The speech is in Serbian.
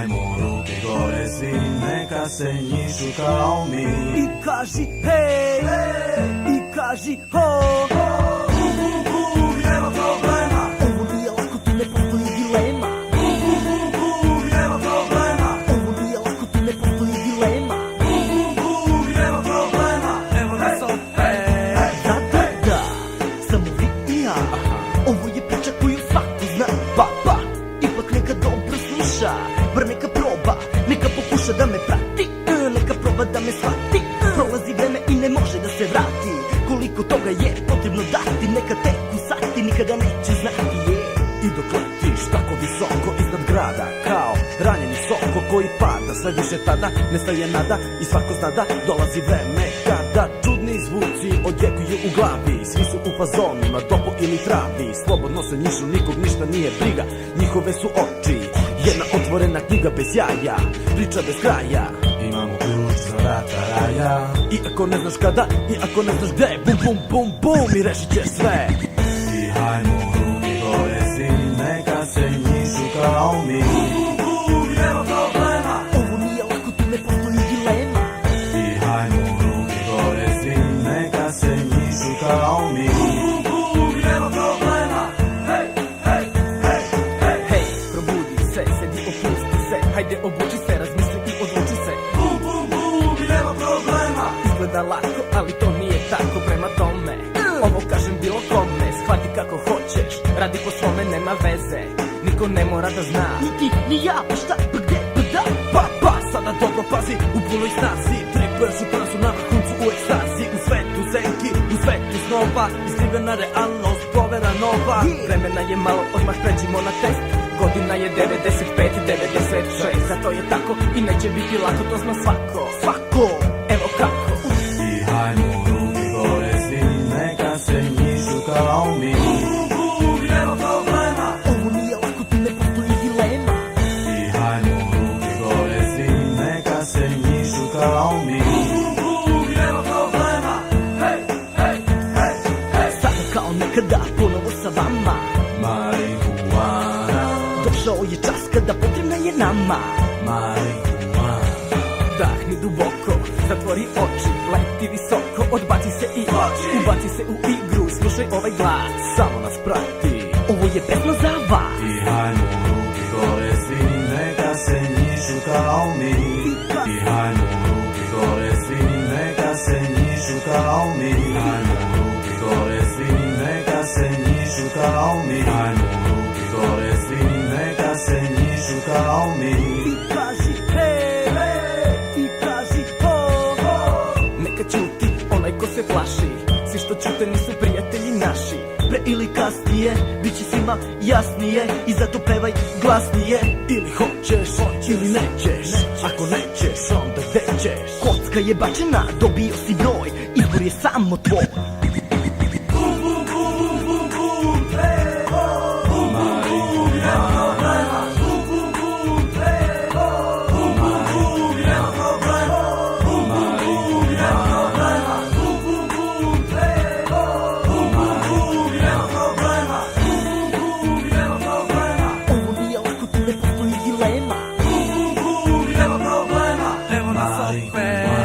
hajmo ruke gore svi, neka se njišu kao mi. I kaži hej, i kaži ho. Nema problema. Ovo nije lako, tu ne postoji dilema. Nema problema. Ovo nije lako, tu ne postoji dilema. Nema problema. Evo nas opet. Da, samo vi i ja. Ovo je priča koju svako zna. Pa, ipak neka dobro sluša. Bar neka proba, neka pokuša da me prati. Neka proba da me shvati. Prolazi vreme i ne može da se vrati. Koliko toga je potrebno dati. Neka tek usati, nikada neće znati. I dok letiš tako visoko iznad grada, kao ranjeni soko koji pada, sve više tada nestaje nada i svako zna da dolazi vreme kada čudni zvuci odjekuju u glavi. Svi su u fazonima, dobu ili travi, slobodno se njišu, nikog ništa nije briga. Njihove su oči jedna otvorena knjiga bez jaja, priča bez kraja. Imamo ključ za vrata raja. I ako ne znaš kada, i ako ne znaš gde, bum bum bum bum i rešit ćeš sve. I hajmo ruke gore svi, neka se njišu kao mi. Nema problema. Ovo nije lako, tu ne postoji dilema. I hajmo ruke gore svi, neka se njišu kao mi. Nema problema. Hej, hej, hej, hej. Hej, probudi se, sedi, opusti se. Hajde, obuči se, razmisli i odluči se. Nema problema. Izgleda lako, ali to nije tako prema tome. Ovo kažem bilo kome, shvati kako hoćeš. Radi po svome, nema veze. Niko ne mora da zna. Ni ti, ni ja, pa šta, pa gde, pa da. Pa, sada dobro pazi, u punoj snazi. Tripers u transu na vrhuncu u ekstazi. U svetu zenki, u svetu snova. Iskrivena realnost, provera nova. Vremena je malo, odmah pređimo na test. Godina je 95, 96. Zato je tako i neće biti lako, to zna svako. Svako, evo kako. I hajmo ruke gore svi, neka se njišu kao mi. Nema problema. Ovo nije lako, tu ne postoji dilema. I hajmo ruke gore svi, neka se njišu kao mi. Nema problema. Hej, hej, hej, hej. Sada kao nekada, ponovo sa vama. Marihuana. Došao je čas kada potrebna je nama. Marihuana. Dahni duboko, zatvori oči, leti visoko, odbaci se i ubaci se u igru, slušaj ovaj glas, Samo nas prati. ovo je pesma za vas. I hajmo ruke gore svi, neka se njišu kao mi. I hajmo ruke gore svi, neka se njišu kao mi. Hajmo ruke gore svi, neka se njišu kao mi. Hajmo ruke gore svi, neka se njišu kao mi. I kaži hej, i kaži ho. Neka ćuti onaj ko se plaši, svi što ćute nisu prijatelji naši. Pre ili kasnije, bit će svima jasnije, i zato pevaj glasnije. Ili hoćeš, ili nećeš. Ako nećeš, onda gde ćeš? Kocka je bačena, dobio si broj, izbor je samo tvoj. Ovo nije lako, tu ne postoji dilema. Nema problema. Evo nas opet.